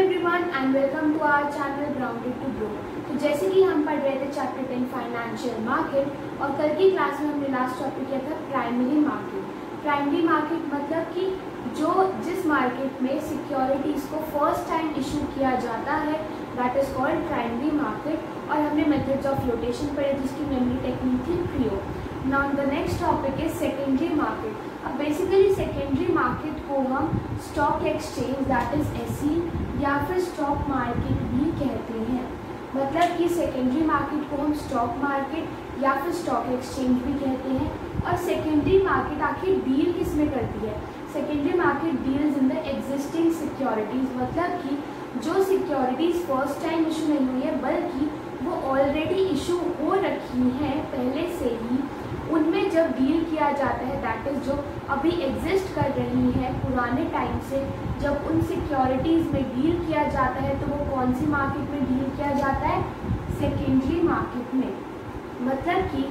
Everyone and welcome to our channel grounded to grow. तो जैसे कि हम पढ़ रहे थे चैप्टर 10 फाइनेंशियल मार्केट और कल की क्लास में हमने लास्ट टॉपिक किया था प्राइमरी मार्केट। प्राइमरी मार्केट मतलब कि जिस मार्केट में सिक्योरिटीज को फर्स्ट टाइम इशू किया जाता है that is called primary market. और हमने मेथड्स ऑफ फ्लोटेशन पढ़े जिसकी मेमोरी टेक्निक थी प्रियो। Now the next topic is secondary market. अब बेसिकली सेकेंडरी मार्केट को हम stock exchange that is SE या फिर स्टॉक मार्केट भी कहते हैं। मतलब कि सेकेंडरी मार्केट को हम स्टॉक मार्केट या फिर स्टॉक एक्सचेंज भी कहते हैं। और सेकेंडरी मार्केट आखिर डील किस में करती है? Secondary market deals in the existing securities, मतलब कि जो सिक्योरिटीज फर्स्ट टाइम इशू नहीं हुई है बल्कि वो ऑलरेडी इशू हो रखी हैं पहले से ही, उनमें जब डील किया जाता है दैट इज जो अभी एग्जिस्ट कर रही है पुराने टाइम से, जब उन सिक्योरिटीज़ में डील किया जाता है तो वो कौन सी मार्केट में डील किया जाता है? सेकेंडरी मार्केट में। मतलब कि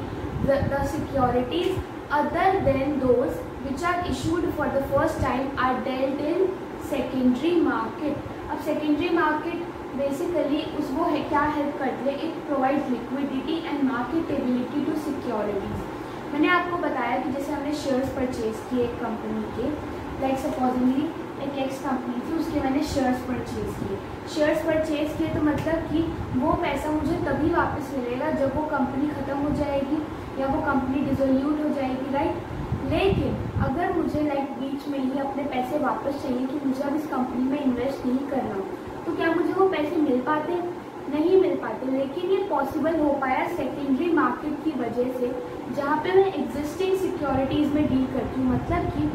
the securities other than those which are issued for the first time are dealt in secondary market. अब सेकेंडरी मार्केट बेसिकली उसको क्या हेल्प करती है? It provides liquidity and marketability to securities. मैंने आपको बताया कि जैसे हमने शेयर्स परचेज किए एक कंपनी के, लाइक सपोजिंगली एक एक्स कंपनी थी, उसके मैंने शेयर्स परचेज किए। शेयर्स परचेज किए तो मतलब कि वो पैसा मुझे तभी वापस मिलेगा जब वो कंपनी ख़त्म हो जाएगी या वो कंपनी डिसोल्यूट हो जाएगी, राइट। लेकिन अगर मुझे बीच में ही अपने पैसे वापस चाहिए कि मुझे अब इस कंपनी में इन्वेस्ट नहीं करना, तो क्या मुझे वो पैसे मिल पाते? नहीं मिल पाते। लेकिन ये पॉसिबल हो पाया सेकेंडरी मार्केट की वजह से, जहाँ पे मैं एग्जिस्टिंग सिक्योरिटीज़ में डील करती हूँ। मतलब कि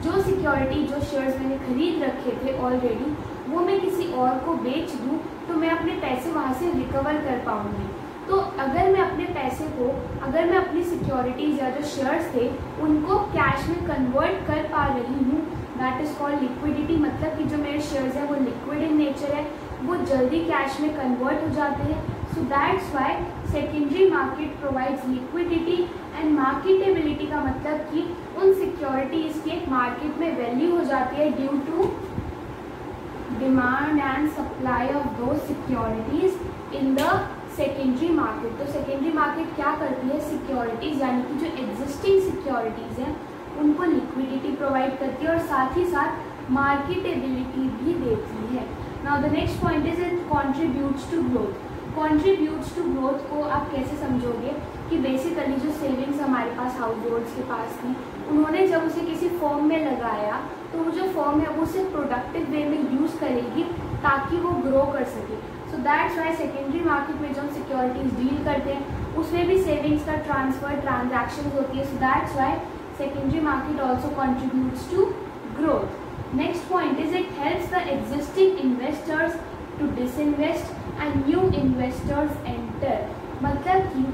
जो सिक्योरिटी जो शेयर्स मैंने खरीद रखे थे ऑलरेडी, वो मैं किसी और को बेच दूँ तो मैं अपने पैसे वहाँ से रिकवर कर पाऊँगी। तो अगर मैं अपने पैसे को, अगर मैं अपनी सिक्योरिटीज़ या जो शेयर्स थे उनको कैश में कन्वर्ट कर पा रही हूँ दैट इज़ कॉल्ड लिक्विडिटी। मतलब कि जो मेरे शेयर्स हैं वो लिक्विड इन नेचर है, वो जल्दी कैश में कन्वर्ट हो जाते हैं। So that's why secondary market provides liquidity and marketability का मतलब कि उन सिक्योरिटीज़ की एक मार्केट में वैल्यू हो जाती है due to demand and supply of दो securities in the secondary market. तो सेकेंडरी मार्केट क्या करती है? सिक्योरिटीज़ यानी कि जो एग्जिस्टिंग सिक्योरिटीज़ हैं उनको लिक्विडिटी प्रोवाइड करती है और साथ ही साथ मार्केटेबिलिटी भी देती है। Now the next point is it contributes to growth. Contributes to growth को आप कैसे समझोगे कि बेसिकली जो सेविंग्स हमारे पास हाउस होल्ड्स के पास थी, उन्होंने जब उसे किसी फर्म में लगाया तो वो जो फर्म है वो उसे प्रोडक्टिव वे में यूज़ करेगी ताकि वो ग्रो कर सके। So that's why secondary market में जो हम सिक्योरिटीज़ डील करते हैं उसमें भी सेविंग्स का ट्रांसफर ट्रांजैक्शन होती है। So that's why secondary market also contributes to growth. Next point is it helps the existing investors to disinvest and new investors enter. मतलब कि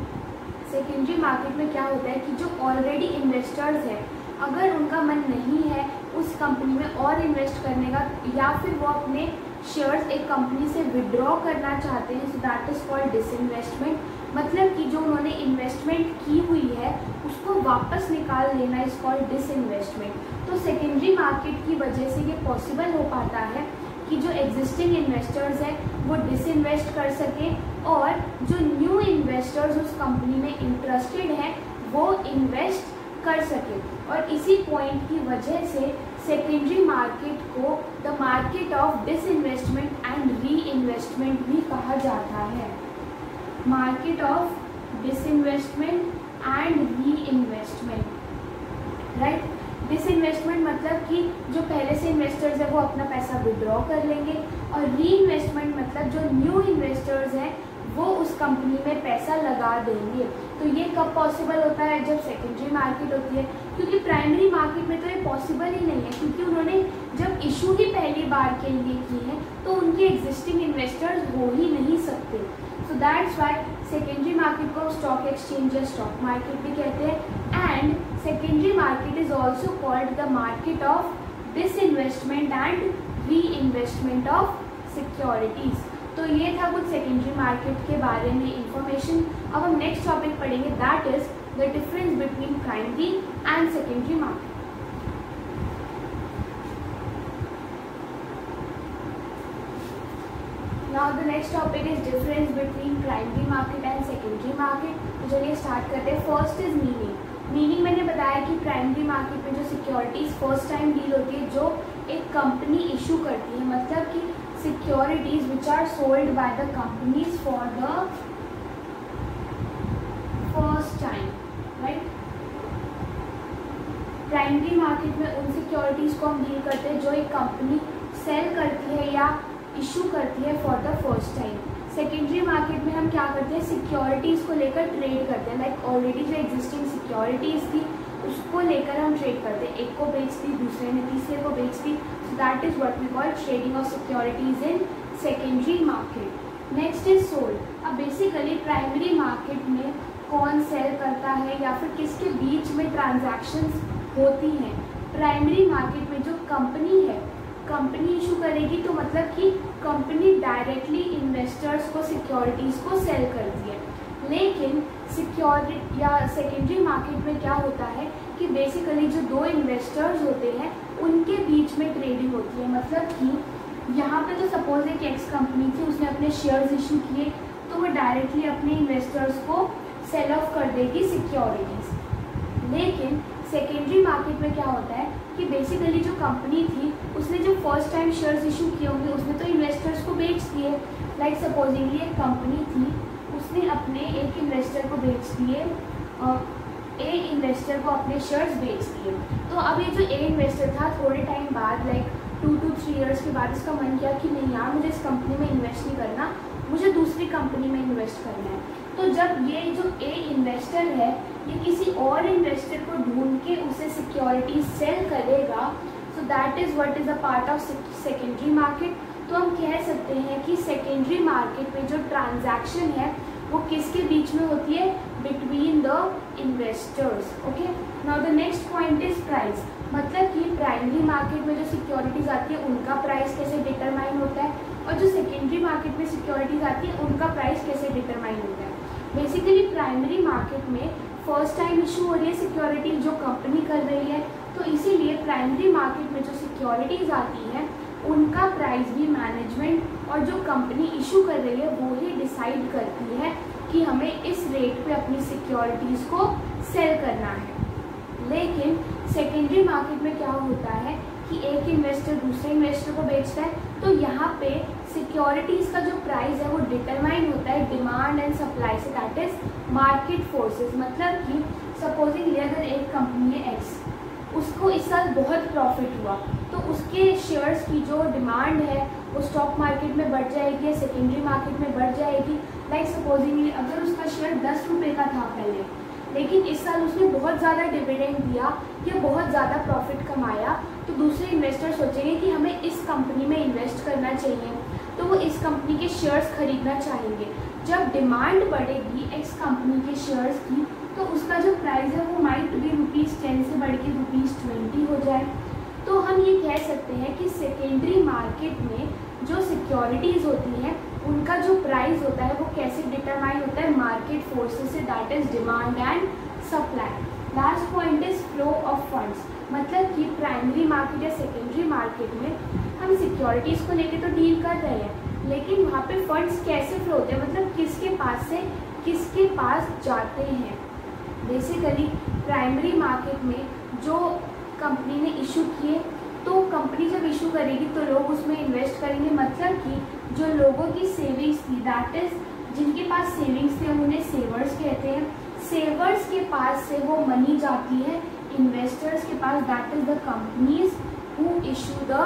secondary market में क्या होता है कि जो already investors हैं अगर उनका मन नहीं है उस कंपनी में और इन्वेस्ट करने का या फिर वो अपने शेयर्स एक कंपनी से विड्रॉ करना चाहते हैं, so that is called disinvestment. मतलब कि जो उन्होंने इन्वेस्टमेंट की हुई है उसको वापस निकाल लेना इज कॉल्ड डिसइन्वेस्टमेंट। तो सेकेंडरी मार्केट की वजह से ये पॉसिबल हो पाता है कि जो एग्जिस्टिंग इन्वेस्टर्स हैं वो डिसइन्वेस्ट कर सकें और जो न्यू इन्वेस्टर्स उस कंपनी में इंटरेस्टेड हैं वो इन्वेस्ट कर सके। और इसी पॉइंट की वजह से सेकेंडरी मार्केट को the market of disinvestment and re investment भी कहा जाता है। Market of disinvestment and re investment, right. Disinvestment मतलब कि जो पहले से इन्वेस्टर्स हैं वो अपना पैसा विड्रॉ कर लेंगे और री इन्वेस्टमेंट मतलब जो न्यू इन्वेस्टर्स हैं वो उस कंपनी में पैसा लगा देंगे। तो ये कब पॉसिबल होता है? जब सेकेंडरी मार्केट होती है, क्योंकि प्राइमरी मार्केट में तो ये पॉसिबल ही नहीं है क्योंकि उन्होंने जब इशू ही पहली बार के लिए की है तो उनके एग्जिस्टिंग इन्वेस्टर्स हो ही नहीं सकते। So that's why secondary market को स्टॉक एक्सचेंज या स्टॉक मार्केट भी कहते हैं। And secondary market is also called the market of disinvestment and re investment of securities. तो ये था कुछ सेकेंडरी मार्केट के बारे में इंफॉर्मेशन। अब हम नेक्स्ट टॉपिक पढ़ेंगे that is the difference between primary and secondary market. Now the next topic is difference between primary market and secondary market. तो चलिए स्टार्ट करते हैं। फर्स्ट इज मीनिंग मैंने बताया कि प्राइमरी मार्केट में जो सिक्योरिटीज फर्स्ट टाइम डील होती है, जो एक कंपनी इशू करती है, मतलब कि securities which are sold by the companies for the first time, right. Primary market में उन सिक्योरिटीज को हम डील करते हैं जो एक कंपनी सेल करती है या इशू करती है for the first time. Secondary market में हम क्या करते हैं, सिक्योरिटीज को लेकर ट्रेड करते हैं। लाइक ऑलरेडी जो एग्जिस्टिंग सिक्योरिटीज थी उसको लेकर हम ट्रेड करते हैं, एक को बेच दी, दूसरे ने तीसरे को बेच दी। So that is what we call trading of securities in secondary market. Next is sold. अब बेसिकली प्राइमरी मार्केट में कौन सेल करता है या फिर किसके बीच में ट्रांजैक्शंस होती हैं। प्राइमरी मार्केट में जो कंपनी है, कंपनी इशू करेगी, तो मतलब कि कंपनी डायरेक्टली इन्वेस्टर्स को सिक्योरिटीज़ को सेल करती है। लेकिन सिक्योरिटी या सेकेंडरी मार्केट में क्या होता है कि बेसिकली जो दो इन्वेस्टर्स होते हैं उनके बीच में ट्रेडिंग होती है। मतलब कि यहाँ पे तो सपोज एक एक्स कंपनी थी, उसने अपने शेयर्स इशू किए, तो वो डायरेक्टली अपने इन्वेस्टर्स को सेल ऑफ कर देगी सिक्योरिटीज़। लेकिन सेकेंडरी मार्केट में क्या होता है कि बेसिकली जो कंपनी थी उसने जो फर्स्ट टाइम शेयर्स इशू किए होंगे उसने तो इन्वेस्टर्स को बेच दिए। लाइक सपोजिंगली एक कंपनी थी, उसने अपने एक इन्वेस्टर को बेच दिए, ए इन्वेस्टर को अपने शेयर्स बेच दिए। तो अब ये जो ए इन्वेस्टर था थोड़े टाइम बाद, लाइक 2 to 3 years के बाद इसका मन किया कि नहीं यार, मुझे इस कंपनी में इन्वेस्ट नहीं करना, मुझे दूसरी कंपनी में इन्वेस्ट करना है। तो जब ये जो ए इन्वेस्टर है ये किसी और इन्वेस्टर को ढूंढ के उसे सिक्योरिटी सेल करेगा, so that is what is a part of secondary market. तो हम कह सकते हैं कि सेकेंडरी मार्केट में जो ट्रांजैक्शन है वो किसके बीच में होती है, between the investors. Okay, now the next point is price. मतलब कि प्राइमरी मार्केट में जो सिक्योरिटीज आती है उनका प्राइस कैसे डिटरमाइन होता है, और जो सेकेंडरी मार्केट में सिक्योरिटीज आती है उनका प्राइस कैसे डिटरमाइन होता है। बेसिकली प्राइमरी मार्केट में फर्स्ट टाइम इशू हो रही है सिक्योरिटी जो कंपनी कर रही है, तो इसीलिए प्राइमरी मार्केट में जो सिक्योरिटीज आती हैं उनका प्राइस भी मैनेजमेंट और जो कंपनी इशू कर रही है वो ही डिसाइड करती है कि हमें इस रेट पे अपनी सिक्योरिटीज़ को सेल करना है। लेकिन सेकेंडरी मार्केट में क्या होता है कि एक इन्वेस्टर दूसरे इन्वेस्टर को बेचता है, तो यहाँ पे सिक्योरिटीज़ का जो प्राइस है वो डिटरमाइन होता है डिमांड एंड सप्लाई से, दैट इज मार्केट फोर्सेस। मतलब कि सपोजिंगली अगर एक कंपनी है एक्स, उसको इस साल बहुत प्रॉफिट हुआ, तो उसके शेयर्स की जो डिमांड है वो स्टॉक मार्केट में बढ़ जाएगी या सेकेंडरी मार्केट में बढ़ जाएगी। लाइक सपोजिंगली अगर उसका शेयर 10 रुपये का था पहले, लेकिन इस साल उसने बहुत ज़्यादा डिविडेंड दिया या बहुत ज़्यादा प्रॉफिट कमाया, तो दूसरे इन्वेस्टर सोचेंगे कि हमें इस कंपनी में इन्वेस्ट करना चाहिए, तो वो इस कंपनी के शेयर्स खरीदना चाहेंगे। जब डिमांड बढ़ेगी एक्स कंपनी के शेयर्स की, तो उसका जो प्राइस है वो माइट भी ₹10 से बढ़ के ₹20 हो जाए। तो हम ये कह सकते हैं कि सेकेंडरी मार्केट में जो सिक्योरिटीज़ होती हैं उनका जो प्राइस होता है वो कैसे डिटरमाइन होता है, मार्केट फोर्सेस से, that is demand and supply. Last point is flow of funds. मतलब कि प्राइमरी मार्केट या सेकेंडरी मार्केट में हम सिक्योरिटीज़ को लेकर तो डील कर रहे हैं, लेकिन वहाँ पे फंड्स कैसे फ्लो होते हैं, मतलब किसके पास से किसके पास जाते हैं। बेसिकली प्राइमरी मार्केट में जो कंपनी ने इशू किए, तो कंपनी जब इशू करेगी तो लोग उसमें इन्वेस्ट करेंगे। मतलब कि जो लोगों की सेविंग्स थी, दैट इज जिनके पास सेविंग्स थे हम उन्हें सेवर्स कहते हैं। सेवर्स के पास से वो मनी जाती है इन्वेस्टर्स के पास, that is the companies who issue the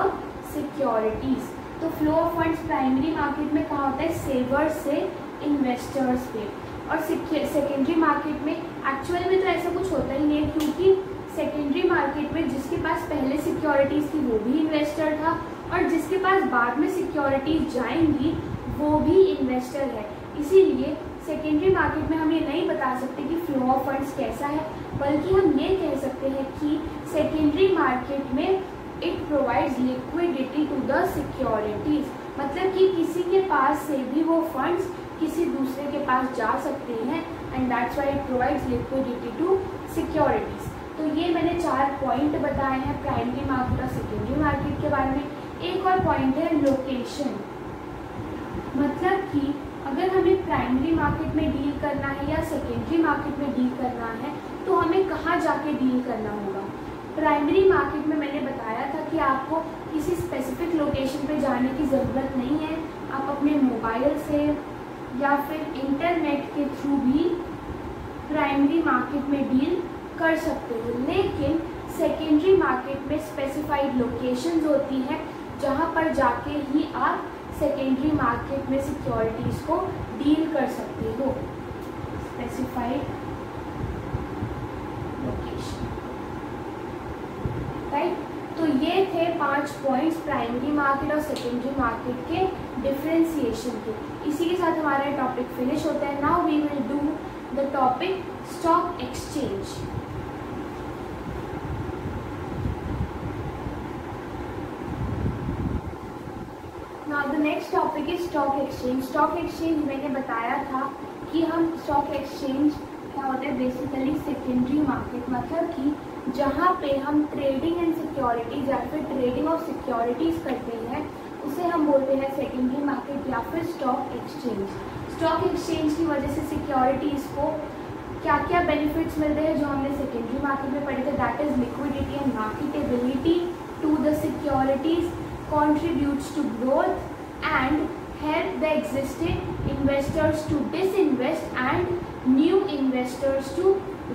securities. तो flow of funds primary market में कहाँ होता है, सेवर्स से इन्वेस्टर्स पे। और सेकेंडरी मार्केट में एक्चुअल में तो ऐसा कुछ होता ही नहीं है, क्योंकि सेकेंडरी मार्केट में जिसके पास पहले सिक्योरिटीज़ थी वो भी इन्वेस्टर था, और जिसके पास बाद में सिक्योरिटीज जाएंगी वो भी इन्वेस्टर है। इसीलिए सेकेंडरी मार्केट में हम ये नहीं बता सकते कि फ्लो ऑफ फंड्स कैसा है, बल्कि हम ये कह सकते हैं कि सेकेंडरी मार्केट में it provides liquidity to the securities. मतलब कि किसी के पास से भी वो फंड्स किसी दूसरे के पास जा सकते हैं, and that's why it provides liquidity to securities. तो ये मैंने 4 पॉइंट बताए हैं प्राइमरी मार्केट और सेकेंडरी मार्केट के बारे में। एक और पॉइंट है लोकेशन। मतलब कि अगर हमें प्राइमरी मार्केट में डील करना है या सेकेंडरी मार्केट में डील करना है तो हमें कहाँ जाके डील करना होगा। प्राइमरी मार्केट में मैंने बताया था कि आपको किसी स्पेसिफिक लोकेशन पे जाने की ज़रूरत नहीं है, आप अपने मोबाइल से या फिर इंटरनेट के थ्रू भी प्राइमरी मार्केट में डील कर सकते हो। लेकिन सेकेंडरी मार्केट में स्पेसिफाइड लोकेशंस होती हैं जहाँ पर जाके ही आप सेकेंडरी मार्केट में सिक्योरिटीज़ को डील कर सकते हो। Specified location, right. तो ये थे 5 पॉइंट्स प्राइमरी मार्केट और सेकेंडरी मार्केट के डिफरेंशिएशन के। इसी के साथ हमारा टॉपिक फिनिश होता है। Now we will do the topic stock exchange. Now the next topic is stock exchange. Stock exchange मैंने बताया था कि हम स्टॉक एक्सचेंज क्या होता है, बेसिकली सेकेंडरी मार्केट, मतलब कि जहाँ पे हम ट्रेडिंग एंड सिक्योरिटीज या फिर ट्रेडिंग ऑफ सिक्योरिटीज करते हैं उसे हम बोलते हैं सेकेंडरी मार्केट या फिर स्टॉक एक्सचेंज। स्टॉक एक्सचेंज की वजह से सिक्योरिटीज को क्या क्या बेनिफिट्स मिलते हैं जो हमने सेकेंडरी मार्केट में पढ़े थे, that is liquidity and marketability to the securities, contributes to growth and help the existing investors to disinvest and new investors to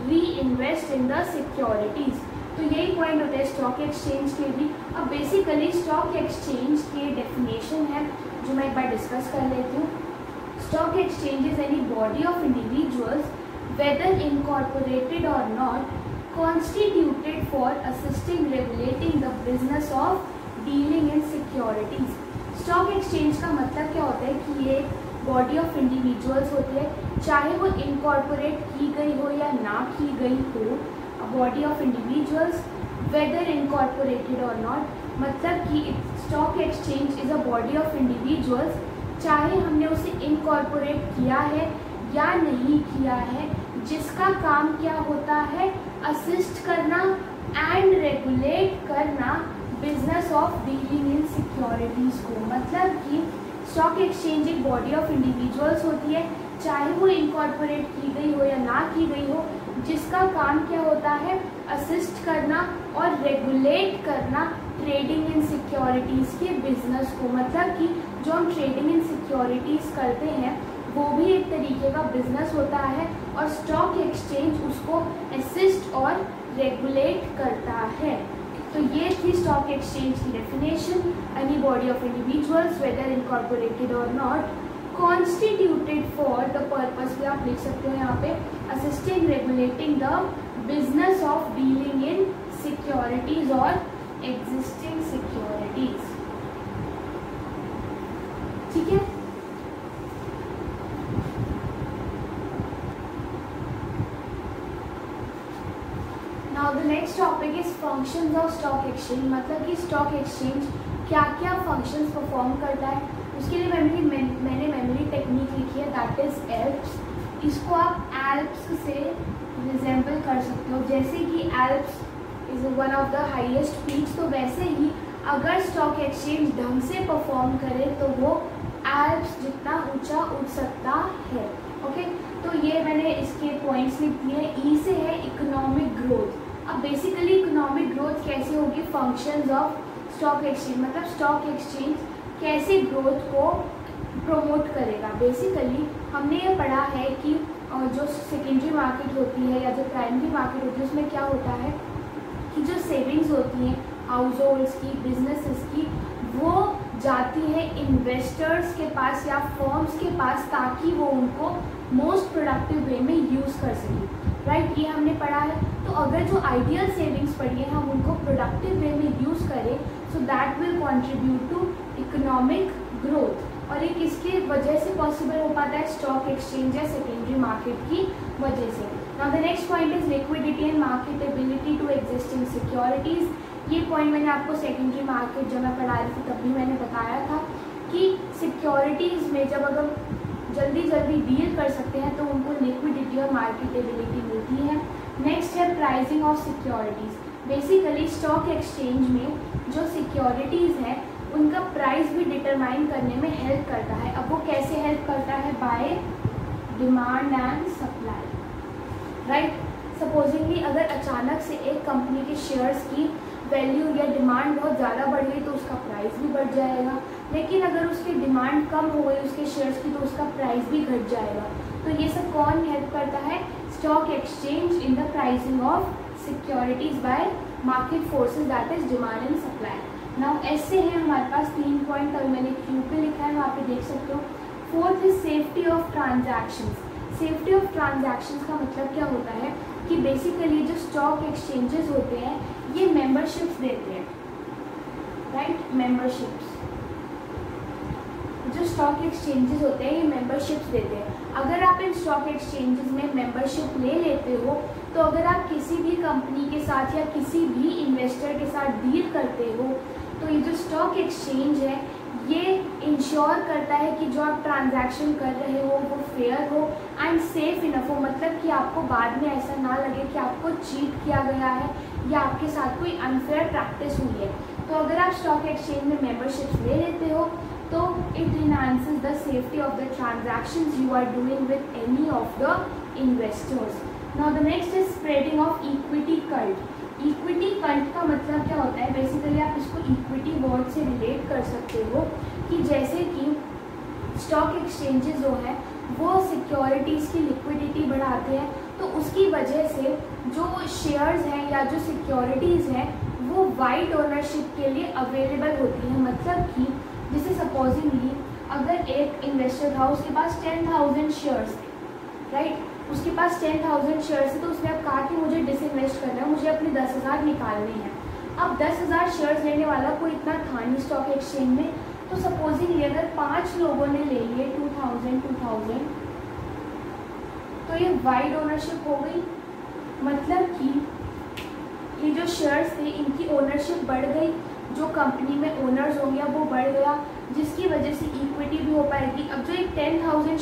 reinvest in the securities। तो यही पॉइंट होता है स्टॉक एक्सचेंज के भी। अब बेसिकली स्टॉक एक्सचेंज के definition है जो मैं एक बार डिस्कस कर लेती हूँ। Stock exchange is any body of individuals whether incorporated or not constituted for assisting regulating the business of dealing in securities. Stock exchange का मतलब क्या होता है कि ये बॉडी ऑफ इंडिविजुअल्स होती है, चाहे वो इनकॉर्पोरेट की गई हो या ना की गई हो। Body of individuals whether incorporated or not, मतलब कि stock exchange is a body of individuals, चाहे हमने उसे इनकॉर्पोरेट किया है या नहीं किया है, जिसका काम क्या होता है, असिस्ट करना एंड रेगुलेट करना business of dealing in securities को। मतलब कि स्टॉक एक्सचेंज एक बॉडी ऑफ इंडिविजुअल्स होती है, चाहे वो इनकॉर्पोरेट की गई हो या ना की गई हो, जिसका काम क्या होता है, असिस्ट करना और रेगुलेट करना ट्रेडिंग इन सिक्योरिटीज़ के बिजनेस को। मतलब कि जो हम ट्रेडिंग इन सिक्योरिटीज़ करते हैं वो भी एक तरीके का बिजनेस होता है और स्टॉक एक्सचेंज उसको असिस्ट और रेगुलेट करता है। तो ये थी स्टॉक एक्सचेंज की definition. Any body of individuals whether incorporated or not constituted for the purpose भी आप लिख सकते हो यहाँ पे, assisting regulating the business of dealing in securities or existing securities. ठीक है। Now the next topic is functions of stock exchange. मतलब कि स्टॉक एक्सचेंज क्या क्या फंक्शंस परफॉर्म करता है, उसके लिए मैंने मेमोरी टेक्निक लिखी है, दैट इज एल्प्स। इसको आप एल्प्स से रिजेंबल कर सकते हो, जैसे कि Alps is one of the highest peaks, तो वैसे ही अगर स्टॉक एक्सचेंज ढंग से परफॉर्म करे तो वो एल्प्स जितना ऊंचा उठ सकता है। ओके, तो ये मैंने इसके पॉइंट्स लिख दिए। ई से है इकोनॉमिक ग्रोथ। अब बेसिकली इकोनॉमिक ग्रोथ कैसे होगी, फंक्शंस ऑफ स्टॉक एक्सचेंज, मतलब स्टॉक एक्सचेंज कैसे ग्रोथ को प्रमोट करेगा। बेसिकली हमने ये पढ़ा है कि जो सेकेंडरी मार्केट होती है या जो प्राइमरी मार्केट होती है उसमें क्या होता है कि जो सेविंग्स होती हैं हाउस होल्ड्स की, बिजनेसेस की, वो जाती है इन्वेस्टर्स के पास या फर्म्स के पास ताकि वो उनको मोस्ट प्रोडक्टिव वे में यूज़ कर सकें। राइट, ये हमने पढ़ा है। तो अगर जो आइडियल सेविंग्स पढ़ी है हम उनको प्रोडक्टिव वे में यूज़ करें so that will contribute to economic growth. और एक इसके वजह से पॉसिबल हो पाता है स्टॉक एक्सचेंज या सेकेंडरी मार्केट की वजह से। Now the next point is liquidity and marketability to existing securities. ये पॉइंट मैंने आपको सेकेंडरी मार्केट जब मैं पढ़ा रही थी तब भी मैंने बताया था कि सिक्योरिटीज़ में जब अगर जल्दी जल्दी डील कर सकते हैं तो उनको लिक्विडिटी और मार्केटेबिलिटी मिलती है। नेक्स्ट है pricing of securities. Basically stock exchange में जो सिक्योरिटीज़ हैं उनका प्राइस भी डिटरमाइन करने में हेल्प करता है। अब वो कैसे हेल्प करता है? By demand and supply, right. Supposingly अगर अचानक से एक कंपनी के शेयर्स की वैल्यू या डिमांड बहुत ज़्यादा बढ़ गई तो उसका प्राइस भी बढ़ जाएगा, लेकिन अगर उसकी डिमांड कम हो गई उसके शेयर्स की तो उसका प्राइस भी घट जाएगा। तो ये सब कौन हेल्प करता है? Stock exchange in the pricing of securities by market forces, that is demand and supply. Now ऐसे हैं हमारे पास 3 पॉइंट, अभी मैंने क्यू पे लिखा है, वहाँ पे देख सकते हो। Fourth is safety of transactions. Safety of transactions का मतलब क्या होता है कि बेसिकली जो स्टॉक एक्सचेंजेस होते हैं ये मेंबरशिप्स देते हैं, राइट। मेंबरशिप्स, जो स्टॉक एक्सचेंजेस होते हैं ये मेंबरशिप्स देते हैं। अगर आप इन स्टॉक एक्सचेंजेस में मेंबरशिप ले लेते हो तो अगर आप किसी भी कंपनी के साथ या किसी भी इन्वेस्टर के साथ डील करते हो तो ये जो स्टॉक एक्सचेंज है ये इंश्योर करता है कि जो आप ट्रांजैक्शन कर रहे हो वो फेयर हो एंड सेफ इनफ हो, मतलब कि आपको बाद में ऐसा ना लगे कि आपको चीट किया गया है या आपके साथ कोई अनफेयर प्रैक्टिस हुई है। तो अगर आप स्टॉक एक्सचेंज में मेंबरशिप ले लेते हो तो it enhances the safety of the transactions you are doing with any of the investors. Now the next is spreading of equity cult. Equity cult का मतलब क्या होता है? बेसिकली आप इसको इक्विटी वर्ड से रिलेट कर सकते हो कि जैसे कि स्टॉक एक्सचेंजेस जो है वो सिक्योरिटीज़ की लिक्विडिटी बढ़ाते हैं, तो उसकी वजह से जो शेयर्स हैं या जो सिक्योरिटीज़ हैं वो वाइड ओनरशिप के लिए अवेलेबल होती हैं। मतलब कि जैसे सपोजिंगली अगर एक इन्वेस्टर था उसके पास 10,000 शेयर्स थे, राइट। उसके पास 10,000 शेयर्स है तो उसने अब कहा कि मुझे डिसइन्वेस्ट करना है, मुझे अपने 10,000 निकालने हैं। अब 10,000 शेयर्स लेने वाला कोई इतना था नहीं स्टॉक एक्सचेंज में, तो सपोजिंगली अगर 5 लोगों ने ले लिए 2,000 तो ये वाइड ओनरशिप हो गई। मतलब कि ये जो शेयर्स थे इनकी ओनरशिप बढ़ गई, जो कंपनी में ओनर्स होंगे अब वो बढ़ गया, जिसकी वजह से इक्विटी भी हो पाएगी। अब जो एक 10,000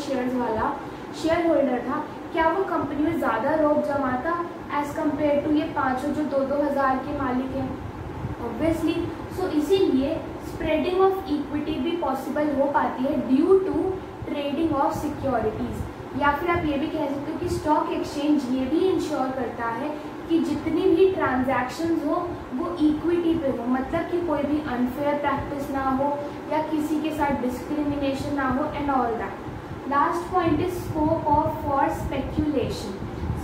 शेयर्स वाला शेयर होल्डर था, क्या वो कंपनी में ज़्यादा रोक जमाता एज कम्पेयर टू ये 5 जो 2-2 हज़ार के मालिक हैं? ऑब्वियसली। सो इसीलिए स्प्रेडिंग ऑफ इक्विटी भी पॉसिबल हो पाती है due to trading of securities. या फिर आप ये भी कह सकते हो कि स्टॉक एक्सचेंज ये भी इंश्योर करता है कि जितनी भी ट्रांजैक्शंस हो वो इक्विटी पे हो, मतलब कि कोई भी अनफेयर प्रैक्टिस ना हो या किसी के साथ डिस्क्रिमिनेशन ना हो and all that. Last point is scope of for speculation.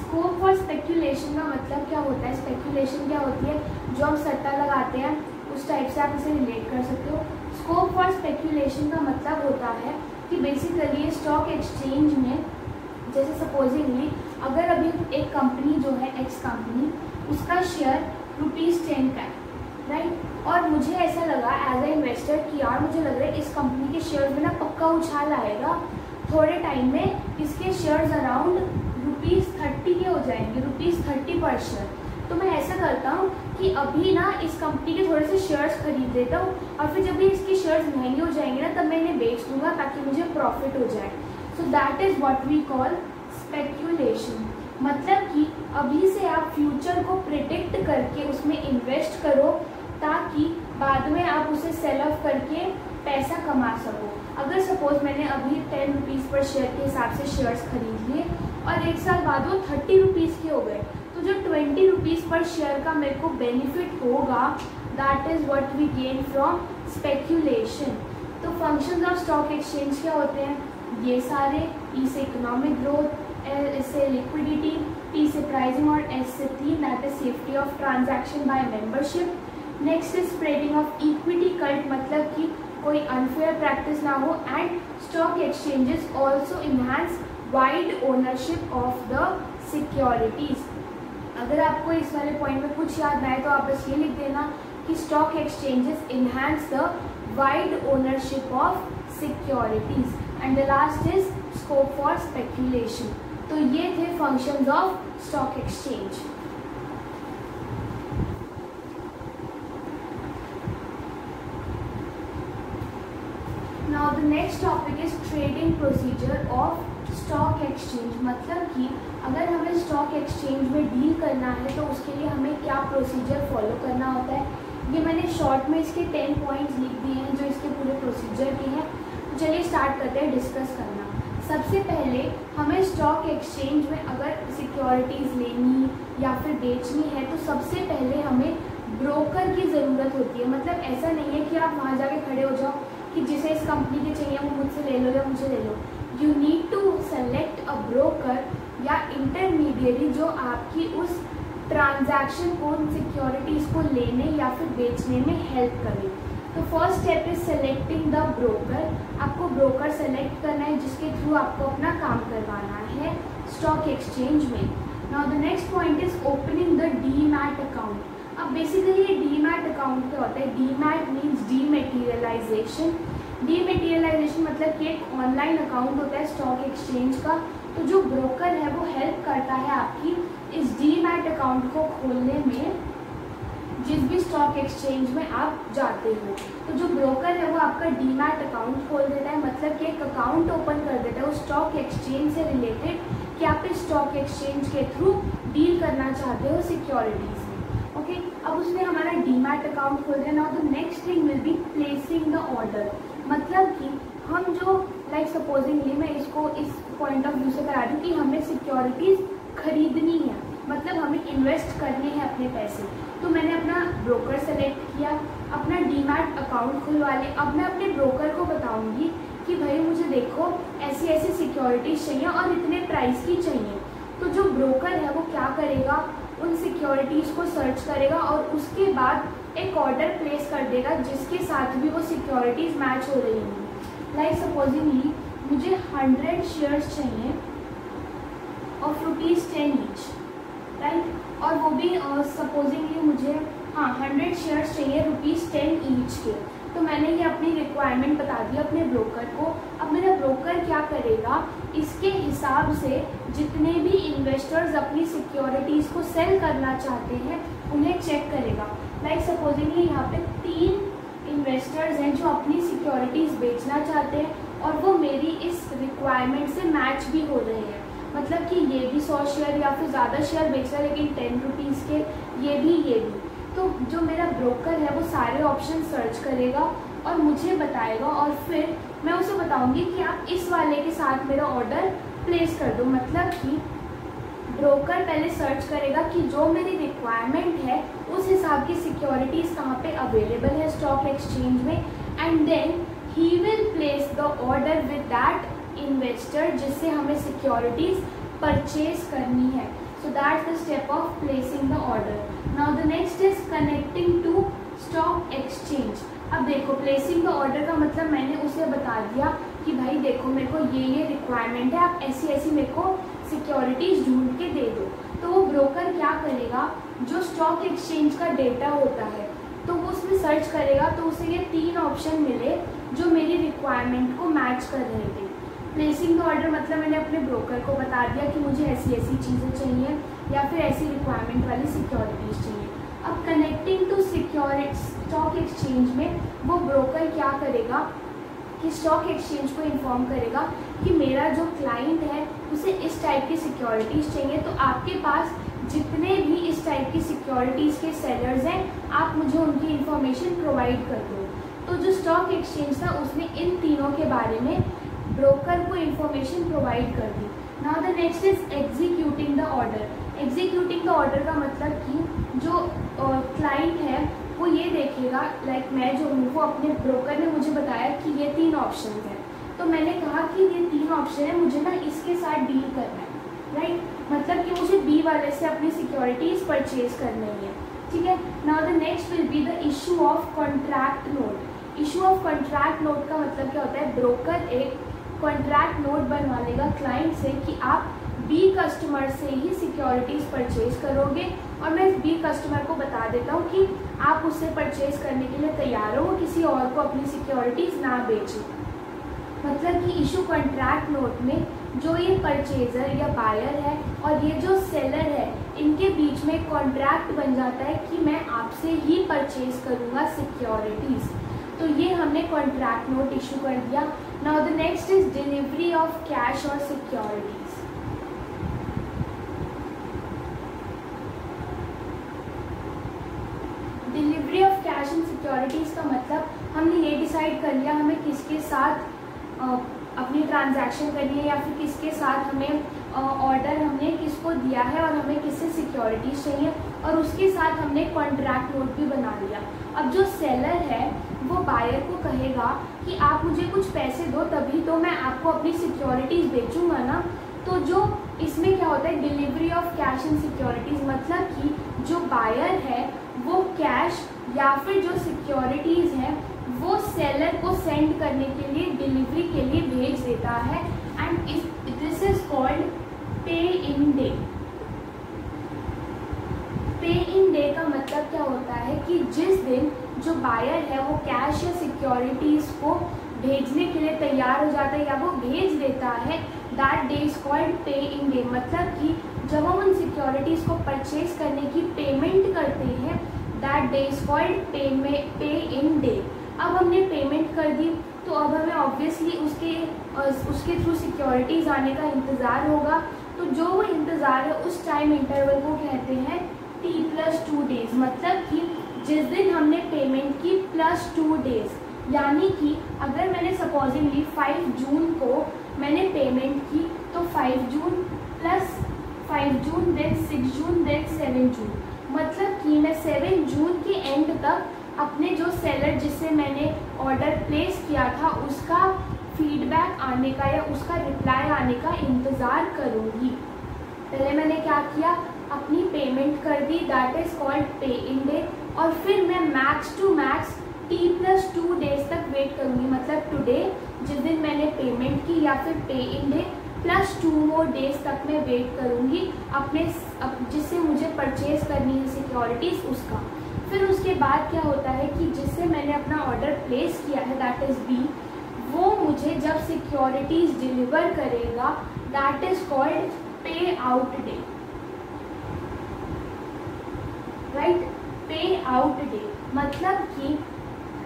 Scope for speculation का मतलब क्या होता है? स्पेक्यूलेशन क्या होती है? जो हम सट्टा लगाते हैं उस टाइप से आप इसे रिलेट कर सकते हो। स्कोप फॉर स्पेक्यूलेशन का मतलब होता है कि बेसिकली स्टॉक एक्सचेंज में जैसे सपोजिंगली अगर अभी एक कंपनी जो है एक्स कंपनी, उसका शेयर ₹10 का है, राइट। और मुझे ऐसा लगा एज ए इन्वेस्टर कि यार मुझे लग रहा है इस कंपनी के शेयर में ना पक्का उछाल आएगा, थोड़े टाइम में इसके शेयर्स अराउंड ₹30 के हो जाएंगे, ₹30 पर शेयर। तो मैं ऐसा करता हूँ कि अभी ना इस कंपनी के थोड़े से शेयर्स खरीद लेता हूँ और फिर जब भी इसके शेयर्स महंगे हो जाएंगे ना तब मैं इन्हें बेच दूंगा ताकि मुझे प्रॉफिट हो जाए। So that is what we call speculation. मतलब कि अभी से आप फ्यूचर को प्रिडिक्ट करके उसमें इन्वेस्ट करो ताकि बाद में आप उसे सेल ऑफ करके पैसा कमा सको। अगर सपोज मैंने अभी ₹10 पर शेयर के हिसाब से शेयर्स खरीद लिए और 1 साल बाद वो ₹30 के हो गए, तो जो ₹20 पर शेयर का मेरे को बेनिफिट होगा that is what we gain from speculation. तो फंक्शंस ऑफ स्टॉक एक्सचेंज क्या होते हैं? ये सारे, ई से इकोनॉमिक ग्रोथ, एल से लिक्विडिटी, टी से प्राइसिंग और एस से theme that is safety of transaction by membership. Next is spreading of equity cult, मतलब कि कोई अनफेयर प्रैक्टिस ना हो and stock exchanges also enhance wide ownership of the securities. अगर आपको इस वाले पॉइंट में कुछ याद ना आए तो आप बस ये लिख देना कि stock exchanges enhance the wide ownership of securities and the last is scope for speculation. तो ये थे functions of stock exchange. Now the next topic is trading procedure of stock exchange. मतलब कि अगर हमें स्टॉक एक्सचेंज में deal करना है तो उसके लिए हमें क्या प्रोसीजर फॉलो करना होता है, ये मैंने शॉर्ट में इसके 10 पॉइंट्स लिख दिए हैं जो इसके पूरे प्रोसीजर के हैं। तो चलिए स्टार्ट करते हैं डिस्कस करना। सबसे पहले हमें स्टॉक एक्सचेंज में अगर सिक्योरिटीज़ लेनी या फिर बेचनी है तो सबसे पहले हमें ब्रोकर की ज़रूरत होती है। मतलब ऐसा नहीं है कि आप वहाँ जाके खड़े हो जाओ कि जिसे इस कंपनी के चाहिए वो मुझसे ले लो या मुझे ले लो। You need to select a broker या इंटरमीडिएरी जो आपकी उस ट्रांजैक्शन को, उन सिक्योरिटीज़ को लेने या फिर बेचने में हेल्प करे। तो first step is selecting the broker. आपको ब्रोकर सेलेक्ट करना है जिसके थ्रू आपको अपना काम करवाना है स्टॉक एक्सचेंज में। Now the next point is opening the demat account. अब बेसिकली ये डीमैट अकाउंट क्या होता है? Demat means डीमेटीरियलाइजेशन। डीमेटीरियलाइजेशन मतलब कि एक ऑनलाइन अकाउंट होता है स्टॉक एक्सचेंज का। तो जो ब्रोकर है वो हेल्प करता है आपकी इस डीमैट अकाउंट को खोलने में जिस भी स्टॉक एक्सचेंज में आप जाते हो। तो जो ब्रोकर है वो आपका डीमैट अकाउंट खोल देता है, मतलब कि एक अकाउंट ओपन कर देता है उस स्टॉक एक्सचेंज से रिलेटेड कि आप इस स्टॉक एक्सचेंज के थ्रू डील करना चाहते हो सिक्योरिटीज़ में। ओके, अब उसने हमारा डीमैट अकाउंट खोल दिया। Now the next thing will be placing the order. मतलब कि हम जो लाइक सपोजिंगली मैं इसको इस पॉइंट ऑफ व्यू से करा रही हूँ कि हमें सिक्योरिटीज़ खरीदनी है, मतलब हमें इन्वेस्ट करने हैं अपने पैसे। तो मैंने अपना ब्रोकर सेलेक्ट किया, अपना डीमैट अकाउंट खुलवा लिया। अब मैं अपने ब्रोकर को बताऊंगी कि भाई मुझे देखो ऐसी ऐसी सिक्योरिटीज़ चाहिए और इतने प्राइस की चाहिए। तो जो ब्रोकर है वो क्या करेगा, उन सिक्योरिटीज़ को सर्च करेगा और उसके बाद एक ऑर्डर प्लेस कर देगा जिसके साथ भी वो सिक्योरिटीज़ मैच हो रही होंगी। लाइक सपोजिंगली मुझे 100 शेयर्स चाहिए ऑफ ₹10 ईच, राइट, और वो भी सपोजिंगली मुझे 100 शेयर्स चाहिए ₹10 ईच के। तो मैंने ये अपनी रिक्वायरमेंट बता दी अपने ब्रोकर को। अब मेरा ब्रोकर क्या करेगा, इसके हिसाब से जितने भी इन्वेस्टर्स अपनी सिक्योरिटीज़ को सेल करना चाहते हैं उन्हें चेक करेगा। लाइक सपोजिंगली यहाँ पे 3 इन्वेस्टर्स हैं जो अपनी सिक्योरिटीज़ बेचना चाहते हैं और वो मेरी इस रिक्वायरमेंट से मैच भी हो रहे हैं। मतलब कि ये भी 100 शेयर या फिर ज़्यादा शेयर बेच रहा है लेकिन 10 रुपीज़ के, ये भी। तो जो मेरा ब्रोकर है वो सारे ऑप्शन सर्च करेगा और मुझे बताएगा और फिर मैं उसे बताऊंगी कि आप इस वाले के साथ मेरा ऑर्डर प्लेस कर दो। मतलब कि ब्रोकर पहले सर्च करेगा कि जो मेरी रिक्वायरमेंट है उस हिसाब की सिक्योरिटीज़ कहाँ पे अवेलेबल है स्टॉक एक्सचेंज में, and then he will place the order with that investor जिससे हमें सिक्योरिटीज़ परचेज करनी है। So that's the step of placing the order. Now the next is connecting to stock exchange. अब देखो placing the order का मतलब मैंने उसे बता दिया कि भाई देखो मेरे को ये रिक्वायरमेंट है, आप ऐसी ऐसी मेरे को सिक्योरिटीज़ ढूंढ के दे दो। तो वो ब्रोकर क्या करेगा, जो स्टॉक एक्सचेंज का डेटा होता है तो वो उसमें सर्च करेगा तो उसे ये 3 ऑप्शन मिले जो मेरी रिक्वायरमेंट को मैच कर रहे थे। प्लेसिंग द ऑर्डर मतलब मैंने अपने ब्रोकर को बता दिया कि मुझे ऐसी ऐसी चीज़ें चाहिए या फिर ऐसी रिक्वायरमेंट वाली सिक्योरिटीज़ चाहिए। अब कनेक्टिंग टू स्टॉक एक्सचेंज में वो ब्रोकर क्या करेगा कि स्टॉक एक्सचेंज को इन्फॉर्म करेगा कि मेरा जो क्लाइंट है उसे इस टाइप की सिक्योरिटीज़ चाहिए, तो आपके पास जितने भी इस टाइप की सिक्योरिटीज़ के सेलर्स हैं आप मुझे उनकी इन्फॉर्मेशन प्रोवाइड कर दो। तो जो स्टॉक एक्सचेंज था उसने इन तीनों के बारे में ब्रोकर को इन्फॉर्मेशन प्रोवाइड कर दी। Now the next is executing the order. Executing the order का मतलब कि जो क्लाइंट है वो ये देखेगा, लाइक मैं जो हूँ वो अपने ब्रोकर ने मुझे बताया कि ये 3 ऑप्शन हैं, तो मैंने कहा कि ये 3 ऑप्शन है, मुझे ना इसके साथ डील करना है, राइट, मतलब कि मुझे बी वाले से अपनी सिक्योरिटीज़ परचेज करनी है, ठीक है। Now the next will be the issue of contract note. Issue of contract note का मतलब क्या होता है, ब्रोकर एक कॉन्ट्रैक्ट नोट बनवा लेगा क्लाइंट से कि आप बी कस्टमर से ही सिक्योरिटीज़ परचेज करोगे, और मैं बी कस्टमर को बता देता हूँ कि आप उससे परचेज करने के लिए तैयार हो, वो किसी और को अपनी सिक्योरिटीज़ ना बेचे। मतलब कि इशू कॉन्ट्रैक्ट नोट में जो ये परचेजर या बायर है और ये जो सेलर है इनके बीच में कॉन्ट्रैक्ट बन जाता है कि मैं आपसे ही परचेज करूँगा सिक्योरिटीज़, तो ये हमने कॉन्ट्रैक्ट नोट इशू कर दिया। Now the next is delivery of cash और securities. Delivery of cash and securities का मतलब हमने ये डिसाइड कर लिया हमें किसके साथ अपनी ट्रांजैक्शन करनी है या फिर किसके साथ हमें ऑर्डर हमने किसको दिया है और हमें किससे सिक्योरिटीज चाहिए, और उसके साथ हमने कॉन्ट्रैक्ट नोट भी बना लिया। अब जो सेलर है वो बायर को कहेगा कि आप मुझे कुछ पैसे दो तभी तो मैं आपको अपनी सिक्योरिटीज़ बेचूंगा ना। तो जो इसमें क्या होता है, delivery of cash and securities, मतलब कि जो बायर है वो कैश या फिर जो सिक्योरिटीज़ हैं वो सेलर को सेंड करने के लिए, डिलीवरी के लिए भेज देता है। एंड दिस इज कॉल्ड पे इन डे। पे इन डे का मतलब क्या होता है कि जिस दिन जो बायर है वो कैश या सिक्योरिटीज़ को भेजने के लिए तैयार हो जाता है या वो भेज देता है, दैट डे इज कॉल्ड पे इन डे। मतलब कि जब हम उन सिक्योरिटीज़ को परचेज करने की पेमेंट करते हैं, दैट डे इज कॉल्ड पे इन डे। अब हमने पेमेंट कर दी तो अब हमें ऑब्वियसली उसके थ्रू सिक्योरिटीज़ आने का इंतज़ार होगा। तो जो वो इंतज़ार है उस टाइम इंटरवल को कहते हैं T+2 डेज। मतलब कि जिस दिन हमने पेमेंट की +2 डेज, यानी कि अगर मैंने सपोजिंगली 5 जून को मैंने पेमेंट की तो 5 जून प्लस 5 जून देन 6 जून देन 7 जून, मतलब कि मैं 7 जून के एंड तक अपने जो सेलर जिससे मैंने ऑर्डर प्लेस किया था उसका फीडबैक आने का या उसका रिप्लाई आने का इंतज़ार करूँगी। पहले मैंने क्या किया, अपनी पेमेंट कर दी, दैट इज़ कॉल्ड पे इन डे। और फिर मैं max to max T+2 days तक वेट करूँगी। मतलब टुडे जिस दिन मैंने पेमेंट की या फिर पे इन डे +2 मोर डेज तक मैं वेट करूँगी अपने जिससे मुझे परचेज करनी है सिक्योरिटीज़ उसका। फिर उसके बाद क्या होता है कि जिससे मैंने अपना ऑर्डर प्लेस किया है, दैट इज़ बी, वो मुझे जब सिक्योरिटीज़ डिलीवर करेगा, दैट इज़ कॉल्ड पे आउट डे, राइट। पे आउट डे मतलब कि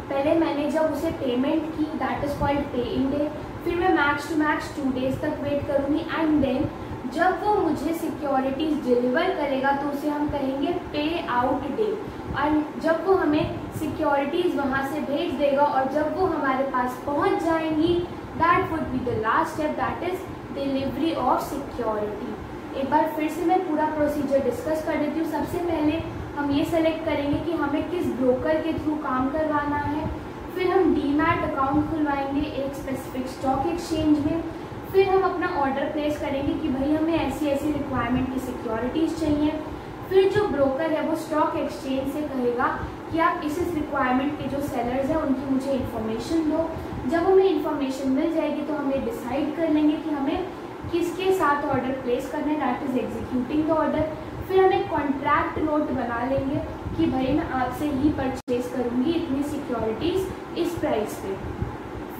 पहले मैंने जब उसे पेमेंट की, दैट इज़ कॉल्ड पे इन डे। फिर मैं मैक्स टू मैक्स 2 डेज तक वेट करूँगी एंड देन जब वो मुझे सिक्योरिटीज़ डिलीवर करेगा तो उसे हम कहेंगे पे आउट डे। और जब वो हमें सिक्योरिटीज़ वहाँ से भेज देगा और जब वो हमारे पास पहुँच जाएंगी, that would be the last step, that is delivery of security. एक बार फिर से मैं पूरा प्रोसीजर डिस्कस कर देती हूँ। सबसे पहले हम ये सेलेक्ट करेंगे कि हमें किस ब्रोकर के थ्रू काम करवाना है। फिर हम डीमैट अकाउंट खुलवाएंगे एक स्पेसिफिक स्टॉक एक्सचेंज में। फिर हम अपना ऑर्डर प्लेस करेंगे कि भाई हमें ऐसी ऐसी रिक्वायरमेंट की सिक्योरिटीज़ चाहिए। फिर जो ब्रोकर है वो स्टॉक एक्सचेंज से कहेगा कि आप इस रिक्वायरमेंट के जो सेलर्स हैं उनकी मुझे इन्फॉर्मेशन दो। जब हमें इन्फॉर्मेशन मिल जाएगी तो हम ये डिसाइड कर लेंगे कि हमें किसके साथ ऑर्डर प्लेस करना है, that is executing the order. फिर हम एक कॉन्ट्रैक्ट नोट बना लेंगे कि भाई मैं आपसे ही परचेज करूँगी इतनी सिक्योरिटीज़ इस प्राइस पे।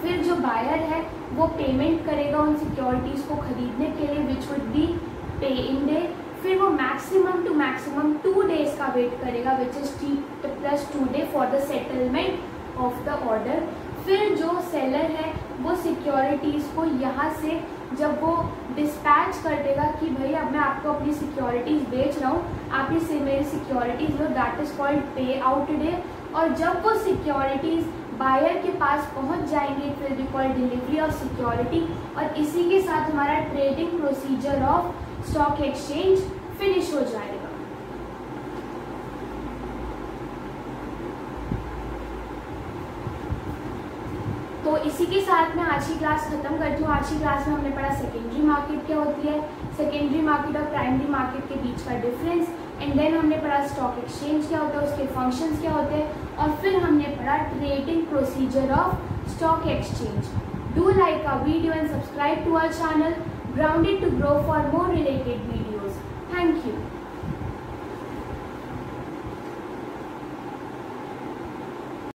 फिर जो बायर है वो पेमेंट करेगा उन सिक्योरिटीज़ को खरीदने के लिए, विच वुड बी पे इन डे। फिर वो मैक्सिमम टू मैक्सिमम 2 डेज का वेट करेगा, which is T+2 day for the settlement of the order. फिर जो सेलर है वो सिक्योरिटीज़ को यहाँ से जब वो डिस्पैच कर देगा कि भाई अब मैं आपको अपनी सिक्योरिटीज़ बेच रहा हूँ, आप इससे मेरी securities low, that is called पे आउट डे। और जब वो सिक्योरिटीज़ बायर के पास पहुंच जाएंगे, it will be called delivery of security. और इसी के साथ हमारा trading procedure of stock exchange finish हो जाएगा। तो इसी के साथ मैं आज की क्लास खत्म करती हूँ। आज की क्लास में हमने पढ़ा सेकेंडरी मार्केट क्या होती है, सेकेंडरी मार्केट और प्राइमरी मार्केट के बीच का डिफरेंस, एंड देन हमने पढ़ा स्टॉक एक्सचेंज क्या होता है, उसके फंक्शंस क्या होते हैं, और फिर हमने पढ़ा trading procedure of stock exchange. Do like our video and subscribe to our channel Grounded to Grow for more related videos. Thank you.